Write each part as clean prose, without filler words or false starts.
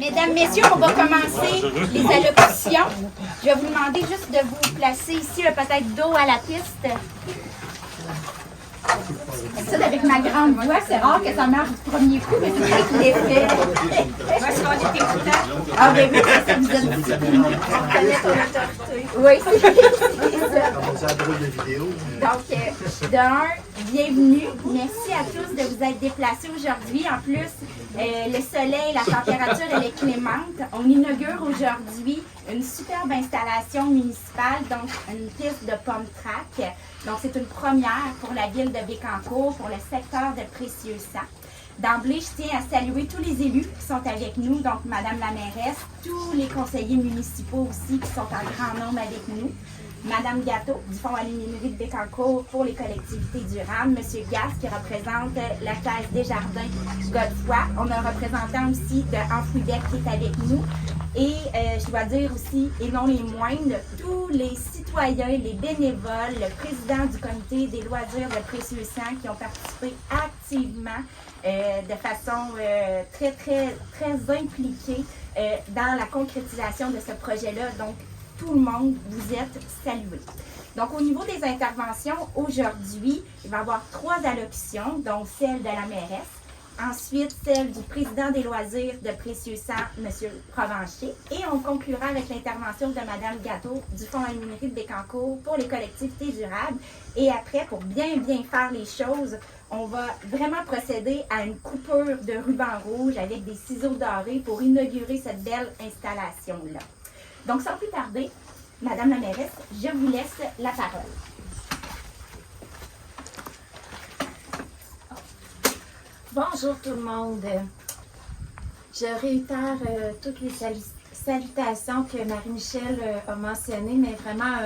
Mesdames, Messieurs, on va commencer les allocutions. Je vais vous demander juste de vous placer ici, peut-être dos à la piste. Ça, avec ma grande voix, c'est rare que ça marche du premier coup, mais c'est vrai qu'il est fait. Est-ce qu'on est écoutant? Ah, ben oui, c'est ça, vous êtes discipliné. On connaît ton autorité. Oui, c'est ça. On a drôle de vidéo. Donc, bienvenue. Merci à tous de vous être déplacés aujourd'hui. En plus, le soleil, la température, elle est clémente. On inaugure aujourd'hui une superbe installation municipale, donc une piste de pump track. Donc, c'est une première pour la ville de Bécancour, pour le secteur de Précieux-Sang. D'emblée, je tiens à saluer tous les élus qui sont avec nous, donc Madame la mairesse, tous les conseillers municipaux aussi qui sont en grand nombre avec nous. Madame Gâteau du Fonds aluminerie de Bécancour pour les collectivités durables, Monsieur Gas qui représente la Caisse des Jardins Godefroy. On a un représentant aussi de Enfouibec qui est avec nous. Et je dois dire aussi, et non les moindres, tous les citoyens, les bénévoles, le président du comité des loisirs de Précieux-Sang qui ont participé activement de façon très impliquée dans la concrétisation de ce projet-là. Donc, tout le monde, vous êtes salués. Donc, au niveau des interventions, aujourd'hui, il va y avoir 3 allocutions, dont celle de la mairesse, ensuite celle du président des loisirs de Précieux-Sang, M. Provencher, et on conclura avec l'intervention de Mme Gâteau du Fonds aluminerie de Bécancour pour les collectivités durables. Et après, pour bien faire les choses, on va vraiment procéder à une coupure de ruban rouge avec des ciseaux dorés pour inaugurer cette belle installation-là. Donc, sans plus tarder, Madame la mairesse, je vous laisse la parole. Bonjour tout le monde. Je réitère toutes les salutations que Marie-Michel a mentionnées, mais vraiment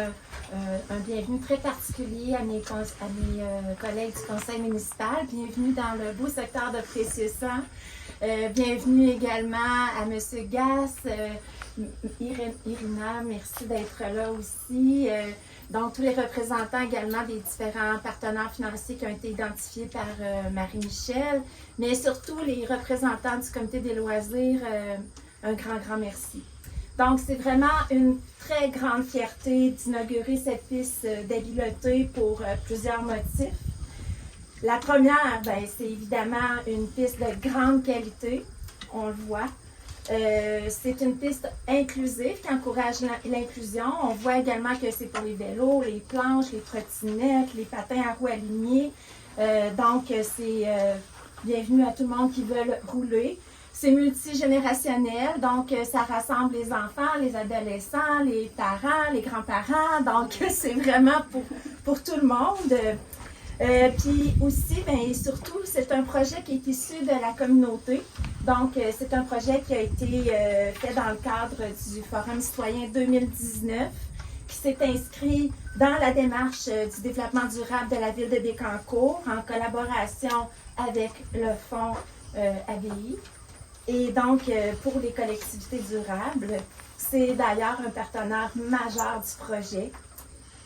un bienvenue très particulier à mes collègues du conseil municipal. Bienvenue dans le beau secteur de Précieux-Sang. Bienvenue également à M. Gas. Irina, merci d'être là aussi. Donc, tous les représentants également des différents partenaires financiers qui ont été identifiés par Marie-Michel, mais surtout les représentants du comité des loisirs, un grand merci. Donc, c'est vraiment une très grande fierté d'inaugurer cette piste d'habileté pour plusieurs motifs. La première, c'est évidemment une piste de grande qualité, on le voit. C'est une piste inclusive qui encourage l'inclusion. On voit également que c'est pour les vélos, les planches, les trottinettes, les patins à roues alignées. Donc, c'est bienvenue à tout le monde qui veut rouler. C'est multigénérationnel, donc ça rassemble les enfants, les adolescents, les parents, les grands-parents. Donc, c'est vraiment pour tout le monde. Puis aussi, et surtout, c'est un projet qui est issu de la communauté. Donc, c'est un projet qui a été fait dans le cadre du Forum citoyen 2019, qui s'est inscrit dans la démarche du développement durable de la ville de Bécancour en collaboration avec le Fonds ABI. Et donc, pour les collectivités durables, c'est d'ailleurs un partenaire majeur du projet.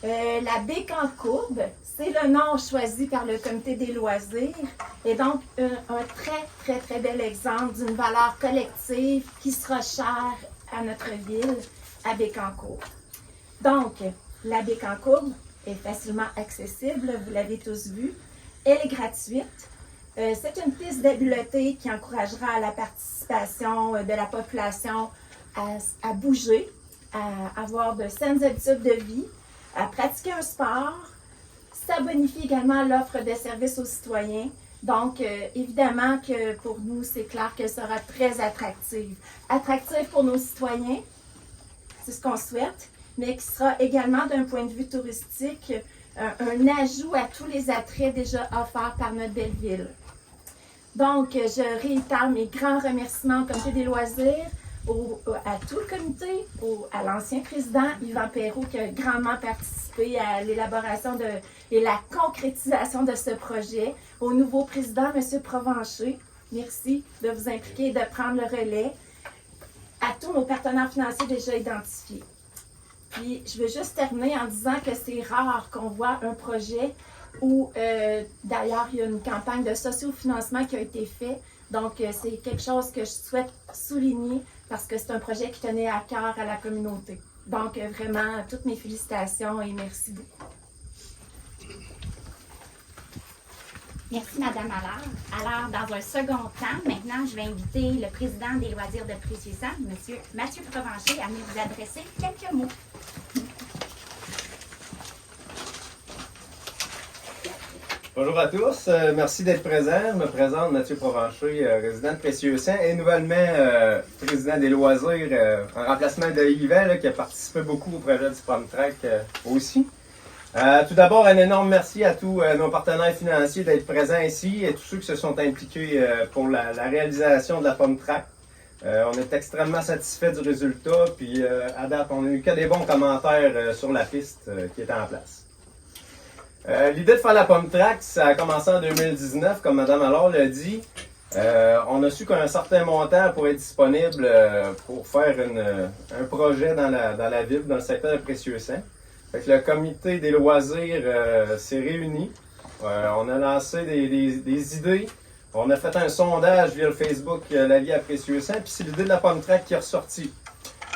La Bécancour, c'est le nom choisi par le comité des loisirs et donc un très bel exemple d'une valeur collective qui sera chère à notre ville, à Bécancour. Donc, la Bécancour est facilement accessible, vous l'avez tous vu. Elle est gratuite. C'est une piste d'habileté qui encouragera la participation de la population à bouger, à avoir de saines habitudes de vie, à pratiquer un sport. Ça bonifie également l'offre de services aux citoyens. Donc, évidemment que pour nous, c'est clair qu'elle sera très attractive. Attractive pour nos citoyens, c'est ce qu'on souhaite, mais qui sera également d'un point de vue touristique un ajout à tous les attraits déjà offerts par notre belle ville. Donc, je réitère mes grands remerciements au comité des loisirs, à tout le comité, à l'ancien président Yvan Perrault qui a grandement participé à l'élaboration et la concrétisation de ce projet, au nouveau président, M. Provencher, merci de vous impliquer et de prendre le relais, à tous nos partenaires financiers déjà identifiés. Puis, je veux juste terminer en disant que c'est rare qu'on voit un projet où, d'ailleurs, il y a une campagne de sociofinancement qui a été faite. Donc, c'est quelque chose que je souhaite souligner parce que c'est un projet qui tenait à cœur à la communauté. Donc, vraiment, toutes mes félicitations et merci beaucoup. Merci, Madame Allard. Alors, dans un second temps, maintenant, je vais inviter le président des loisirs de Précieux-Sang, M. Mathieu Provencher, à venir vous adresser quelques mots. Bonjour à tous, merci d'être présents. Je me présente Mathieu Provencher, résident de Précieux-Sang et nouvellement président des loisirs en remplacement de Yvan qui a participé beaucoup au projet du Prom Track aussi. Tout d'abord, un énorme merci à tous nos partenaires financiers d'être présents ici et tous ceux qui se sont impliqués pour la réalisation de la Prom Track. On est extrêmement satisfaits du résultat, puis à date, on n'a eu que des bons commentaires sur la piste qui est en place. L'idée de faire la Prom Track, ça a commencé en 2019, comme Mme Allard l'a dit. On a su qu'un certain montant pourrait être disponible pour faire un projet dans la ville, dans le secteur de Précieux-Sang. Fait que le comité des loisirs s'est réuni. On a lancé des idées. On a fait un sondage via le Facebook La Vie à Précieux-Sang, puis c'est l'idée de la Prom Track qui est ressortie.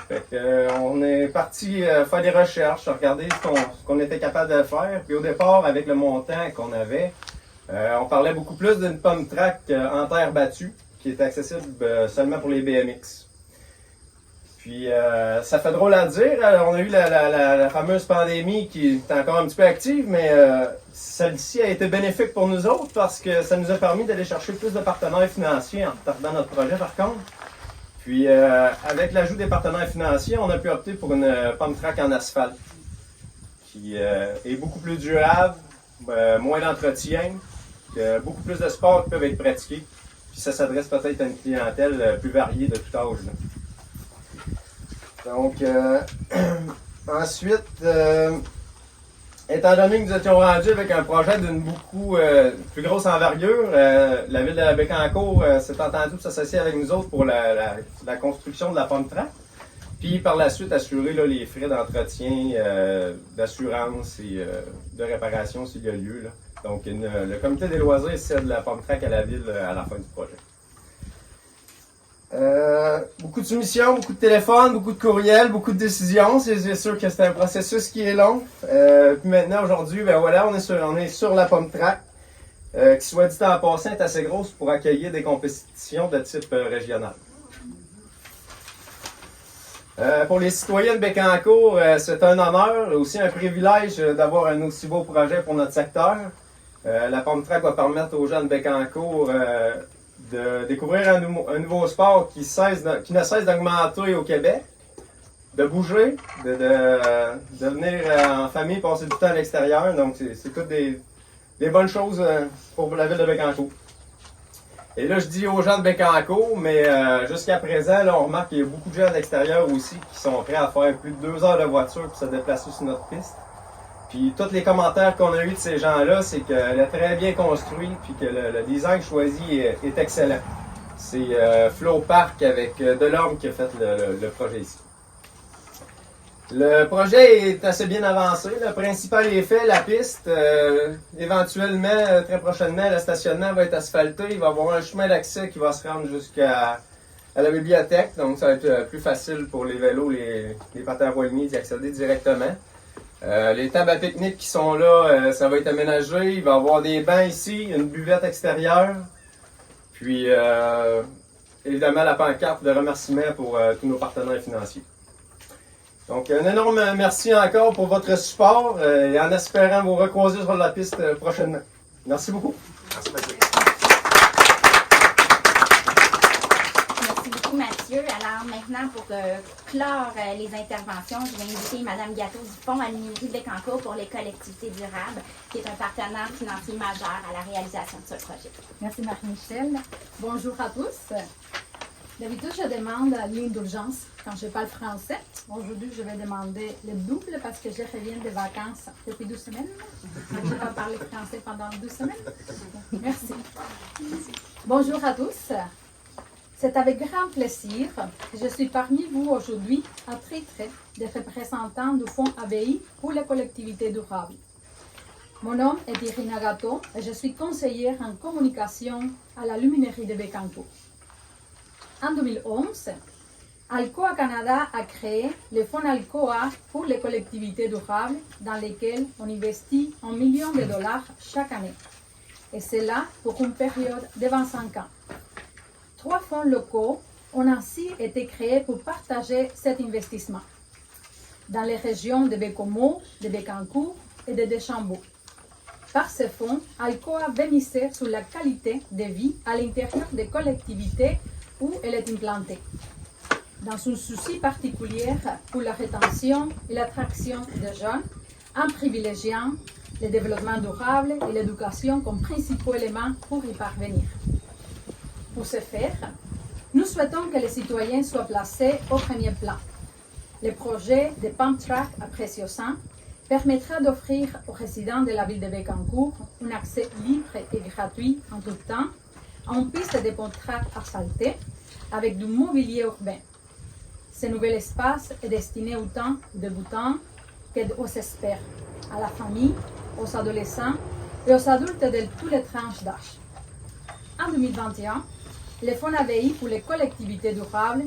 Fait que, on est parti faire des recherches, regarder ce qu'on était capable de faire. Puis au départ, avec le montant qu'on avait, on parlait beaucoup plus d'une Prom Track en terre battue, qui est accessible seulement pour les BMX. Puis, ça fait drôle à dire. On a eu la fameuse pandémie qui est encore un petit peu active, mais celle-ci a été bénéfique pour nous autres parce que ça nous a permis d'aller chercher plus de partenaires financiers en retardant notre projet, par contre. Puis, avec l'ajout des partenaires financiers, on a pu opter pour une Prom Track en asphalte qui est beaucoup plus durable, moins d'entretien, beaucoup plus de sports qui peuvent être pratiqués. Puis, ça s'adresse peut-être à une clientèle plus variée de tout âge, là. Donc, ensuite, étant donné que nous étions rendus avec un projet d'une beaucoup plus grosse envergure, la ville de Bécancour s'est entendue de s'associer avec nous autres pour la construction de la Prom Track. Puis par la suite, assurer là, les frais d'entretien, d'assurance et de réparation s'il y a lieu. Là. Donc, le comité des loisirs cède la Prom Track à la ville à la fin du projet. Beaucoup de soumissions, beaucoup de téléphones, beaucoup de courriels, beaucoup de décisions. C'est sûr que c'est un processus qui est long. Puis maintenant, aujourd'hui, ben voilà, on est sur la Prom Track, qui, soit dit en passant, est assez grosse pour accueillir des compétitions de type régional. Pour les citoyens de Bécancour, c'est un honneur, aussi un privilège d'avoir un aussi beau projet pour notre secteur. La Prom Track va permettre aux gens de Bécancour de découvrir un nouveau sport qui ne cesse d'augmenter au Québec, de bouger, de venir en famille, passer du temps à l'extérieur. Donc, c'est toutes des bonnes choses pour la ville de Bécancour. Et là, je dis aux gens de Bécancour, mais jusqu'à présent, là, on remarque qu'il y a beaucoup de gens de l'extérieur aussi qui sont prêts à faire plus de 2 heures de voiture pour se déplacer sur notre piste. Puis tous les commentaires qu'on a eus de ces gens-là, c'est qu'elle est très bien construite puis que le design choisi est excellent. C'est Flow Park avec Delorme qui a fait le projet ici. Le projet est assez bien avancé. Le principal est fait, la piste. Éventuellement, très prochainement, le stationnement va être asphalté. Il va y avoir un chemin d'accès qui va se rendre jusqu'à la bibliothèque. Donc ça va être plus facile pour les vélos, les patins à roues alignées d'y accéder directement. Les tables à pique-nique qui sont là, ça va être aménagé. Il va y avoir des bancs ici, une buvette extérieure. Puis, évidemment, la pancarte de remerciement pour tous nos partenaires financiers. Donc, un énorme merci encore pour votre support et en espérant vous recroiser sur la piste prochainement. Merci beaucoup. Merci, Mathieu. Merci beaucoup, Mathieu. Alors maintenant, pour clore les interventions, je vais inviter Mme Gatto du Fonds à l'Université de Bécancour pour les collectivités durables, qui est un partenaire financier majeur à la réalisation de ce projet. Merci Marie-Michel. Bonjour à tous. D'habitude, je demande la ligne d'urgence quand je parle français. Aujourd'hui, je vais demander le double parce que je reviens de vacances depuis 12 semaines. Je vais pas parler français pendant 12 semaines. Merci. Bonjour à tous. C'est avec grand plaisir que je suis parmi vous aujourd'hui à titre de représentant du Fonds ABI pour les collectivités durables. Mon nom est Irina Gatto et je suis conseillère en communication à la Luminerie de Bécancour. En 2011, Alcoa Canada a créé le fonds Alcoa pour les collectivités durables dans lesquelles on investit 1 million de dollars chaque année. Et c'est là pour une période de 25 ans. 3 fonds locaux ont ainsi été créés pour partager cet investissement dans les régions de Bécomo, de Bécancour et de Deschambault. Par ce fonds, Alcoa veut miser sur la qualité de vie à l'intérieur des collectivités où elle est implantée, dans un souci particulier pour la rétention et l'attraction des jeunes, en privilégiant le développement durable et l'éducation comme principaux éléments pour y parvenir. Pour ce faire, nous souhaitons que les citoyens soient placés au premier plan. Le projet de Pump Track à Précieux-Saint permettra d'offrir aux résidents de la ville de Bécancour un accès libre et gratuit en tout temps à une piste de Pump Track asphaltée avec du mobilier urbain. Ce nouvel espace est destiné autant aux débutants qu'aux experts, à la famille, aux adolescents et aux adultes de toutes les tranches d'âge. En 2021, le Fonds AVI pour les collectivités durables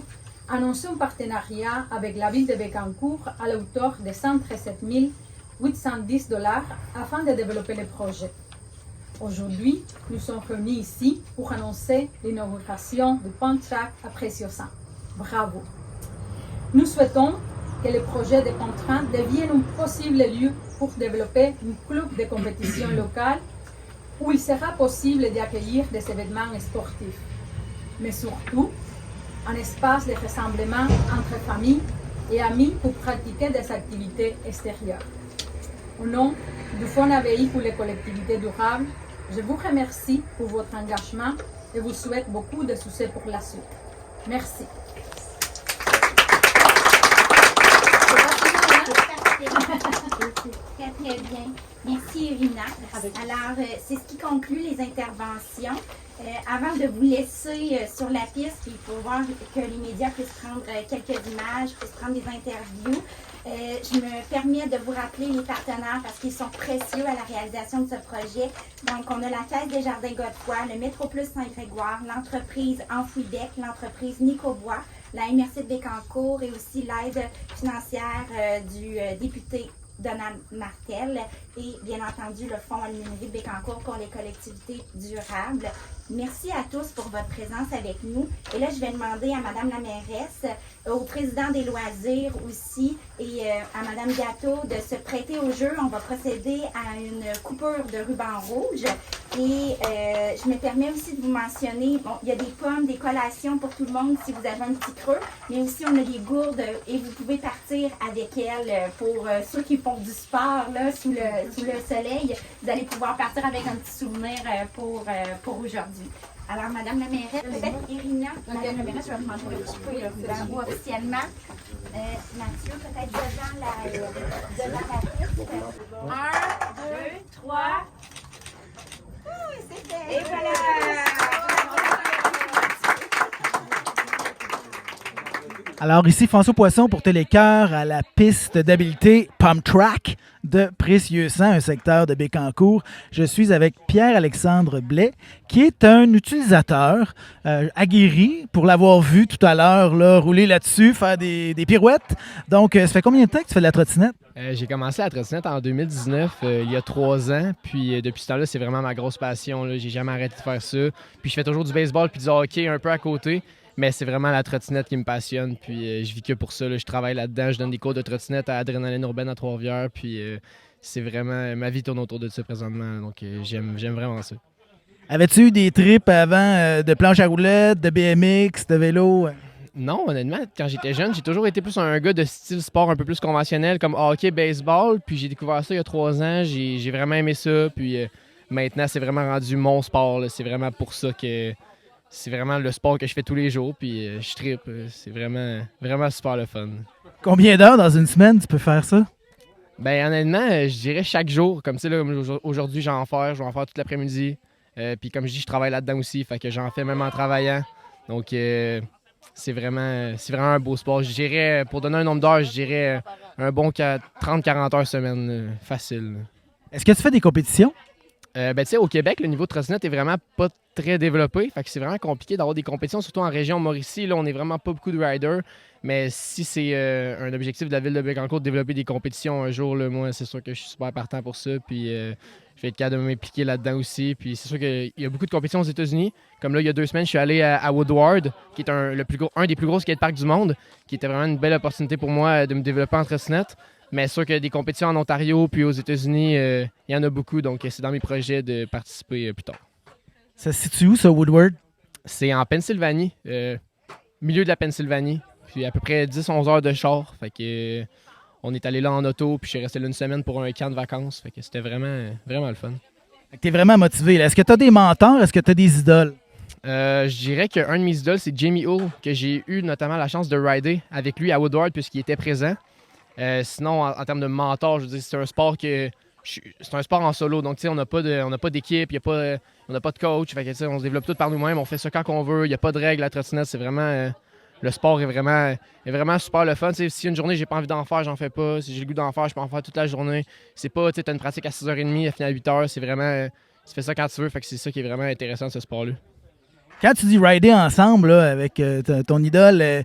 a annoncé un partenariat avec la ville de Bécancour à la hauteur de 137 810 $ afin de développer le projet. Aujourd'hui, nous sommes réunis ici pour annoncer l'inauguration du Pump Track à Précieux-Saint. Bravo! Nous souhaitons que le projet de Pump Track devienne un possible lieu pour développer un club de compétition locale où il sera possible d'accueillir des événements sportifs, mais surtout un espace de rassemblement entre familles et amis pour pratiquer des activités extérieures. Au nom du Fonds AVI pour les collectivités durables, je vous remercie pour votre engagement et vous souhaite beaucoup de succès pour la suite. Merci. Très, très bien. Merci, Irina. Alors, c'est ce qui conclut les interventions. Avant de vous laisser sur la piste, puis pour voir que les médias puissent prendre quelques images, puissent prendre des interviews, je me permets de vous rappeler les partenaires parce qu'ils sont précieux à la réalisation de ce projet. Donc, on a la Caisse des Jardins Godefroy, le Métroplus Saint-Grégoire, l'entreprise Enfouidec, l'entreprise Nicobois, la MRC de Bécancour et aussi l'aide financière du député Donald Martel et bien entendu le Fonds Aluminerie de Bécancour pour les collectivités durables. Merci à tous pour votre présence avec nous. Et là, je vais demander à Madame la mairesse, au président des loisirs aussi et à Madame Gâteau de se prêter au jeu. On va procéder à une coupure de ruban rouge. Et je me permets aussi de vous mentionner, bon, il y a des pommes, des collations pour tout le monde si vous avez un petit creux, mais aussi on a des gourdes et vous pouvez partir avec elles pour ceux qui font du sport là, sous le soleil. Vous allez pouvoir partir avec un petit souvenir pour aujourd'hui. Alors, Madame la mairesse, peut-être Irina, Madame la mairesse, je vais demander de couper le ruban rouge officiellement. Mathieu, peut-être devant la piste. 1, 2, 3. Et voilà! Alors ici François Poisson pour Télécœur à la piste d'habileté Pump Track de Précieux-Saint, un secteur de Bécancour. Je suis avec Pierre-Alexandre Blais, qui est un utilisateur aguerri pour l'avoir vu tout à l'heure là, rouler là-dessus, faire des pirouettes. Donc, ça fait combien de temps que tu fais de la trottinette? J'ai commencé la trottinette en 2019, il y a 3 ans. Puis depuis ce temps-là, c'est vraiment ma grosse passion. Là. J'ai jamais arrêté de faire ça. Puis je fais toujours du baseball puis du hockey un peu à côté. Mais c'est vraiment la trottinette qui me passionne, puis je vis que pour ça. Là. Je travaille là-dedans, je donne des cours de trottinette à Adrénaline Urbaine à Trois-Rivières, puis c'est vraiment... Ma vie tourne autour de ça présentement, donc j'aime vraiment ça. Avais-tu eu des trips avant de planche à roulettes, de BMX, de vélo? Non, honnêtement, quand j'étais jeune, j'ai toujours été plus un gars de style sport un peu plus conventionnel, comme hockey, baseball, puis j'ai découvert ça il y a 3 ans, j'ai vraiment aimé ça, puis maintenant, c'est vraiment rendu mon sport, là. C'est vraiment pour ça que... C'est vraiment le sport que je fais tous les jours, puis je trippe. C'est vraiment super le fun. Combien d'heures dans une semaine tu peux faire ça? Ben honnêtement, je dirais chaque jour. Comme ça, là, aujourd'hui, je vais en faire toute l'après-midi. Puis comme je dis, je travaille là-dedans aussi, fait que j'en fais même en travaillant. Donc, c'est vraiment un beau sport. Je dirais, pour donner un nombre d'heures, je dirais un bon 30-40 heures semaine, facile. Est-ce que tu fais des compétitions? Ben, tu sais, au Québec, le niveau de trottinette est vraiment pas très développé. Fait que c'est vraiment compliqué d'avoir des compétitions, surtout en région Mauricie. Là, on n'est vraiment pas beaucoup de riders. Mais si c'est un objectif de la ville de Bécancour de développer des compétitions un jour, là, moi, c'est sûr que je suis super partant pour ça. Puis je vais être capable de m'impliquer là-dedans aussi. Puis c'est sûr qu'il y a beaucoup de compétitions aux États-Unis. Comme là, il y a 2 semaines, je suis allé à Woodward, qui est un des plus gros skateparks du monde, qui était vraiment une belle opportunité pour moi de me développer en trottinette. Mais c'est sûr que des compétitions en Ontario puis aux États-Unis, il y en a beaucoup. Donc c'est dans mes projets de participer plus tard. Ça se situe où, ça, Woodward? C'est en Pennsylvanie, milieu de la Pennsylvanie. Puis à peu près 10-11 heures de char. Fait que on est allé là en auto, puis je suis resté là une semaine pour un camp de vacances. Fait que c'était vraiment, vraiment le fun. Fait que t'es vraiment motivé, là. Est-ce que t'as des mentors? Est-ce que t'as des idoles? Je dirais qu'un de mes idoles, c'est Jamie Hull, que j'ai eu notamment la chance de rider avec lui à Woodward puisqu'il était présent. Sinon, en termes de mentor, je veux dire, c'est un sport c'est un sport en solo. Donc, tu sais, on n'a pas d'équipe, on n'a pas de coach. Fait que, tu sais, on se développe tout par nous-mêmes, on fait ça quand on veut. Il n'y a pas de règles. La trottinette, c'est vraiment... le sport est vraiment super le fun. T'sais, si une journée, j'ai pas envie d'en faire, j'en fais pas. Si j'ai le goût d'en faire, je peux en faire toute la journée. C'est pas, tu as une pratique à 6h30, elle finit à 8h. C'est vraiment... tu fais ça quand tu veux. Fait que c'est ça qui est vraiment intéressant de ce sport-là. Quand tu dis rider ensemble là, avec ton idole,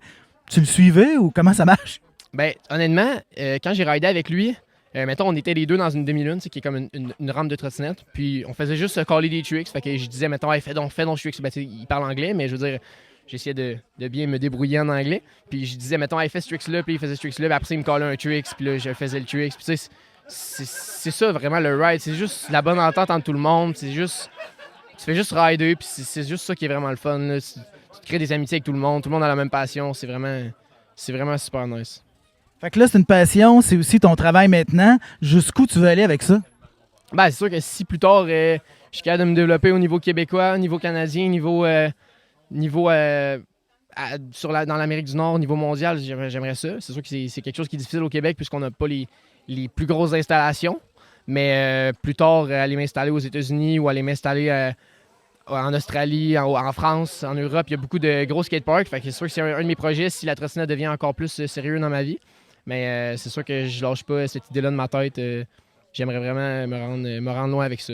tu le suivais ou comment ça marche? Ben, honnêtement, quand j'ai ridé avec lui, mettons, on était les deux dans une demi-lune, qui est comme une rampe de trottinette. Puis on faisait juste caller des tricks. Fait que je disais, mettons, hey, fais donc tricks. Ben, il parle anglais, mais je veux dire, j'essayais de bien me débrouiller en anglais. Puis je disais, mettons, hey, fais ce tricks-là. Puis il faisait ce tricks-là. Puis après, il me callait un tricks. Puis là, je faisais le tricks. Puis tu sais, c'est ça vraiment le ride. C'est juste la bonne entente entre tout le monde. C'est juste. Tu fais juste rider. Puis c'est juste ça qui est vraiment le fun. Là. Tu crées des amitiés avec tout le monde. Tout le monde a la même passion. C'est vraiment super nice. Fait que là, c'est une passion, c'est aussi ton travail maintenant. Jusqu'où tu veux aller avec ça? Ben, c'est sûr que si plus tard, je suis capable de me développer au niveau québécois, au niveau canadien, dans l'Amérique du Nord, au niveau mondial, j'aimerais ça. C'est sûr que c'est quelque chose qui est difficile au Québec puisqu'on n'a pas les plus grosses installations. Mais plus tard, aller m'installer aux États-Unis ou aller m'installer en Australie, en France, en Europe, il y a beaucoup de gros skateparks. Fait que c'est sûr que c'est un de mes projets si la trottinette devient encore plus sérieux dans ma vie. Mais c'est sûr que je lâche pas cette idée-là de ma tête. J'aimerais vraiment me rendre loin avec ça.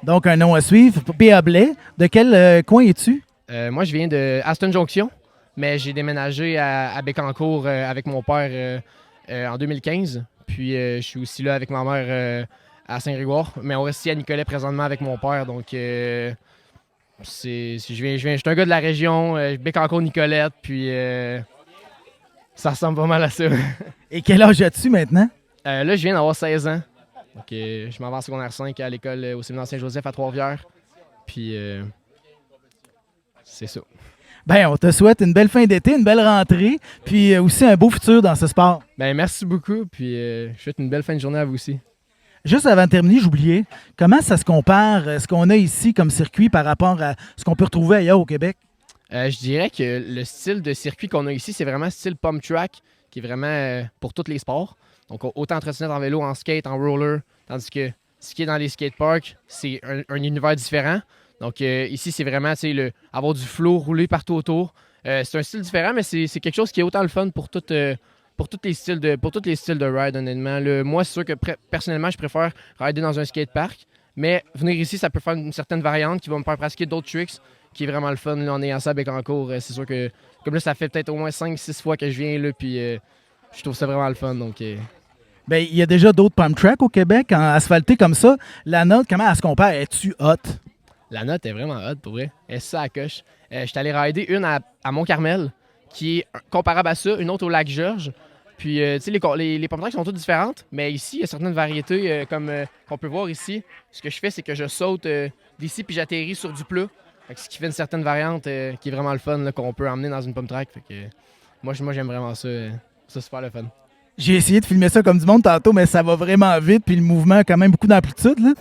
Donc, un nom à suivre. P.A. Blais, de quel coin es-tu? Moi, je viens de Aston Junction, mais j'ai déménagé à Bécancour avec mon père en 2015. Puis, je suis aussi là avec ma mère à Saint-Grégoire. Mais on reste ici à Nicolet présentement avec mon père. Donc, je suis un gars de la région, Bécancour-Nicolette. Puis... ça ressemble pas mal à ça. Et quel âge as-tu maintenant? Là, je viens d'avoir 16 ans. Donc, je m'en vais en secondaire 5 à l'école au séminaire Saint-Joseph à Trois-Rivières. Puis, c'est ça. Ben, on te souhaite une belle fin d'été, une belle rentrée, puis aussi un beau futur dans ce sport. Ben, merci beaucoup, puis je souhaite une belle fin de journée à vous aussi. Juste avant de terminer, j'oubliais, comment ça se compare, ce qu'on a ici comme circuit par rapport à ce qu'on peut retrouver ailleurs au Québec? Je dirais que le style de circuit qu'on a ici, c'est vraiment style pump track, qui est vraiment pour tous les sports. Donc, autant en trottinette, en vélo, en skate, en roller, tandis que ce qui est dans les skateparks, c'est un univers différent. Donc, ici, c'est vraiment avoir du flow, rouler partout autour. C'est un style différent, mais c'est quelque chose qui est autant le fun pour tous les styles de ride, honnêtement. Moi, c'est sûr que personnellement, je préfère rider dans un skatepark, mais venir ici, ça peut faire une certaine variante qui va me faire pratiquer d'autres tricks, qui est vraiment le fun. Là, en ayant ça à Bécancour, c'est sûr que, comme là, ça fait peut-être au moins 5-6 fois que je viens, là, puis je trouve ça vraiment le fun. Donc, ben, il y a déjà d'autres pump tracks au Québec, en asphalté comme ça. La note, comment elle se compare? Es-tu hot? La note est vraiment hot, pour vrai. Elle est ça à coche. Je suis allé rider une à Mont-Carmel, qui est comparable à ça, une autre au Lac-Georges. Puis, tu sais, les pump tracks sont toutes différentes, mais ici, il y a certaines variétés, comme qu'on peut voir ici. Ce que je fais, c'est que je saute d'ici, puis j'atterris sur du plat. Fait que ce qui fait une certaine variante qui est vraiment le fun, là, qu'on peut emmener dans une pump track. Fait que, moi, j'aime vraiment ça. Ça, c'est super le fun. J'ai essayé de filmer ça comme du monde tantôt, mais ça va vraiment vite, puis le mouvement a quand même beaucoup d'amplitude, là.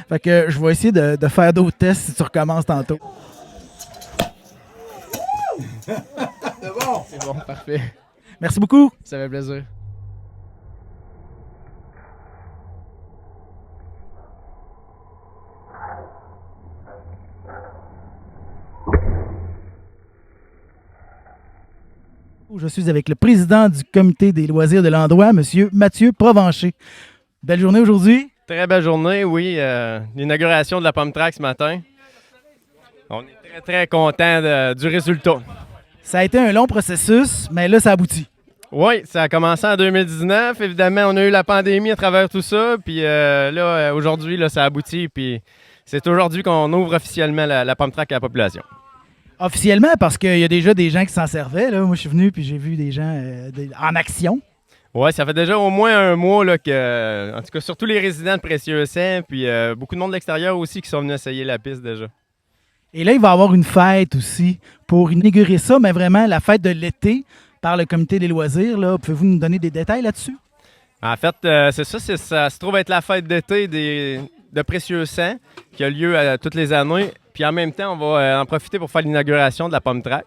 Fait que je vais essayer de faire d'autres tests si tu recommences tantôt. C'est bon, parfait. Merci beaucoup. Ça fait plaisir. Je suis avec le président du comité des loisirs de l'endroit, M. Mathieu Provencher. Belle journée aujourd'hui. Très belle journée, oui. L'inauguration de la Pump Track ce matin. On est très, très content du résultat. Ça a été un long processus, mais là, ça aboutit. Oui, ça a commencé en 2019. Évidemment, on a eu la pandémie à travers tout ça. Puis aujourd'hui, là, ça aboutit. Puis c'est aujourd'hui qu'on ouvre officiellement la Pump Track à la population. Officiellement, parce qu'il y a déjà des gens qui s'en servaient. Là. Moi, je suis venu puis j'ai vu des gens en action. Oui, ça fait déjà au moins un mois là, que, en tout cas, surtout les résidents de Précieux-Saint, puis beaucoup de monde de l'extérieur aussi qui sont venus essayer la piste déjà. Et là, il va y avoir une fête aussi pour inaugurer ça, mais vraiment la fête de l'été par le comité des loisirs. Là. Pouvez-vous nous donner des détails là-dessus? En fait, c'est ça, ça se trouve être la fête d'été de Précieux-Saint qui a lieu toutes les années. Puis en même temps, on va en profiter pour faire l'inauguration de la Pump Track.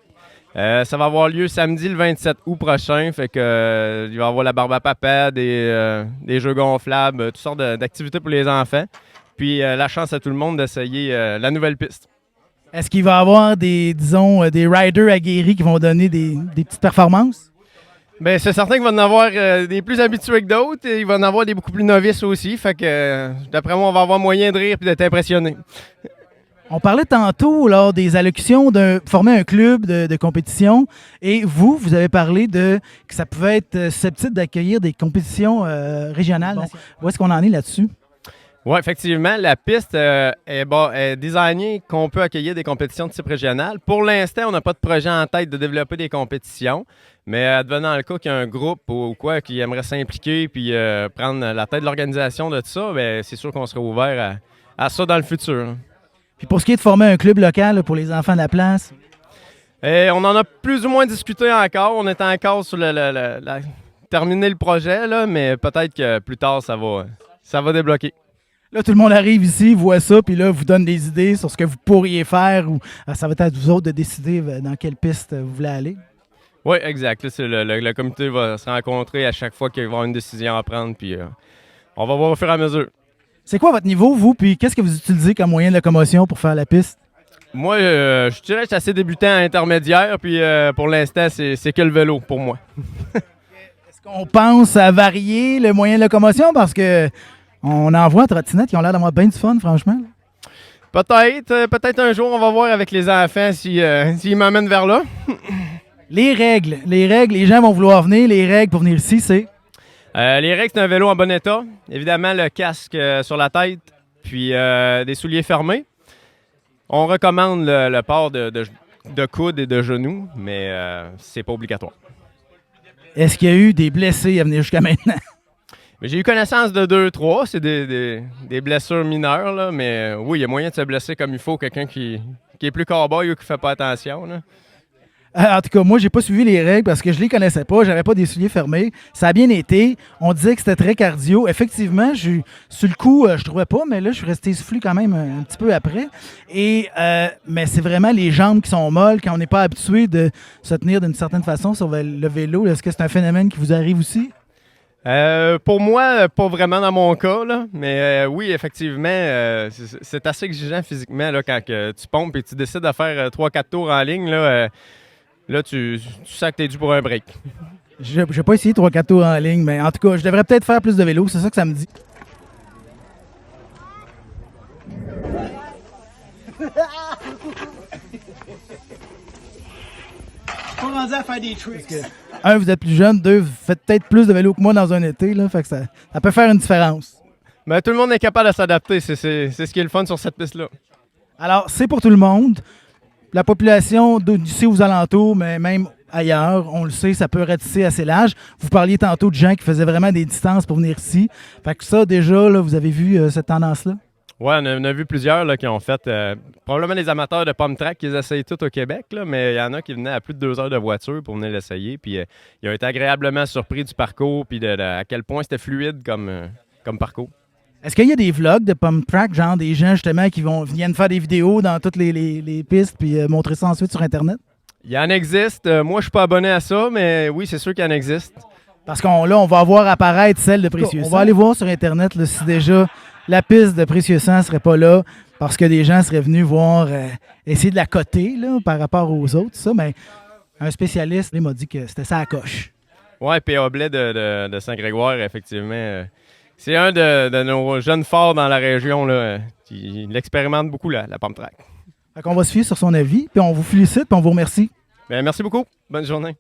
Ça va avoir lieu samedi le 27 août prochain. Fait que il va y avoir la barbe à papa, des jeux gonflables, toutes sortes d'activités pour les enfants. Puis la chance à tout le monde d'essayer la nouvelle piste. Est-ce qu'il va y avoir des riders aguerris qui vont donner des petites performances? Bien, c'est certain qu'il va en avoir des plus habitués que d'autres. Et il va en avoir des beaucoup plus novices aussi. Fait que d'après moi, on va avoir moyen de rire et d'être impressionné. On parlait tantôt lors des allocutions de former un club de compétition et vous avez parlé de que ça pouvait être susceptible d'accueillir des compétitions régionales. Où est-ce qu'on en est là-dessus? Oui, effectivement, la piste est designée qu'on peut accueillir des compétitions de type régional. Pour l'instant, on n'a pas de projet en tête de développer des compétitions, mais advenant le cas qu'il y a un groupe ou quoi qui aimerait s'impliquer puis prendre la tête de l'organisation de tout ça, bien, c'est sûr qu'on sera ouvert à ça dans le futur. Puis pour ce qui est de former un club local là, pour les enfants de la place? On en a plus ou moins discuté encore. On est encore sur terminer le projet, là, mais peut-être que plus tard, ça va débloquer. Là, tout le monde arrive ici, voit ça, puis là, vous donne des idées sur ce que vous pourriez faire ou ça va être à vous autres de décider dans quelle piste vous voulez aller? Oui, exact. Là, le comité va se rencontrer à chaque fois qu'il va y avoir une décision à prendre, puis on va voir au fur et à mesure. C'est quoi votre niveau, vous, puis qu'est-ce que vous utilisez comme moyen de locomotion pour faire la piste? Moi, je dirais que je suis assez débutant intermédiaire, puis pour l'instant, c'est que le vélo pour moi. Est-ce qu'on pense à varier le moyen de locomotion? Parce que on en voit en trottinette qui ont l'air d'avoir bien du fun, franchement. Peut-être un jour, on va voir avec les enfants s'ils m'amènent vers là. Les règles, les gens vont vouloir venir. Les règles pour venir ici, c'est? Les règles, c'est un vélo en bon état. Évidemment, le casque sur la tête, puis des souliers fermés. On recommande le port de coudes et de genoux, mais c'est pas obligatoire. Est-ce qu'il y a eu des blessés à venir jusqu'à maintenant? Mais j'ai eu connaissance de 2-3. C'est des blessures mineures, là, mais oui, il y a moyen de se blesser comme il faut. Quelqu'un qui est plus cow-boy ou qui fait pas attention, là. En tout cas, moi, j'ai pas suivi les règles parce que je les connaissais pas. J'avais pas des souliers fermés. Ça a bien été. On disait que c'était très cardio. Effectivement, sur le coup, je trouvais pas, mais là, je suis resté essoufflé quand même un petit peu après. Mais c'est vraiment les jambes qui sont molles quand on n'est pas habitué de se tenir d'une certaine façon sur le vélo. Est-ce que c'est un phénomène qui vous arrive aussi? Pour moi, pas vraiment dans mon cas, là, mais oui, effectivement, c'est assez exigeant physiquement là, quand tu pompes et tu décides de faire 3-4 tours en ligne. Là, tu sens que tu es dû pour un break. Je n'ai pas essayé 3-4 tours en ligne, mais en tout cas, je devrais peut-être faire plus de vélo. C'est ça que ça me dit. Je suis pas rendu à faire des tricks. Un, vous êtes plus jeune. Deux, vous faites peut-être plus de vélo que moi dans un été. Là, fait que ça peut faire une différence. Mais tout le monde est capable de s'adapter. C'est ce qui est le fun sur cette piste-là. Alors, c'est pour tout le monde. La population d'ici aux alentours, mais même ailleurs, on le sait, ça peut ratisser assez large. Vous parliez tantôt de gens qui faisaient vraiment des distances pour venir ici. Fait que ça, déjà, là, vous avez vu cette tendance-là? Oui, on a vu plusieurs là, qui ont fait, probablement les amateurs de Pump Track qui les essayent tous au Québec, là, mais il y en a qui venaient à plus de 2 heures de voiture pour venir l'essayer. Puis ils ont été agréablement surpris du parcours puis à quel point c'était fluide comme parcours. Est-ce qu'il y a des vlogs de Pump Track, genre des gens justement qui viennent faire des vidéos dans toutes les pistes puis montrer ça ensuite sur Internet? Il y en existe. Moi, je suis pas abonné à ça, mais oui, c'est sûr qu'il y en existe. Parce qu'on va voir apparaître celle de Précieux-Saint. On va aller voir sur Internet là, si déjà la piste de Précieux-Saint ne serait pas là parce que des gens seraient venus voir, essayer de la coter là, par rapport aux autres. Ça, mais Un spécialiste, il m'a dit que c'était ça à coche. Oui, P.A. Blais de Saint-Grégoire, effectivement. C'est un de nos jeunes forts dans la région. Là. Il expérimente beaucoup la pump track. Fait qu'on va se fier sur son avis, puis on vous félicite, puis on vous remercie. Bien, merci beaucoup. Bonne journée.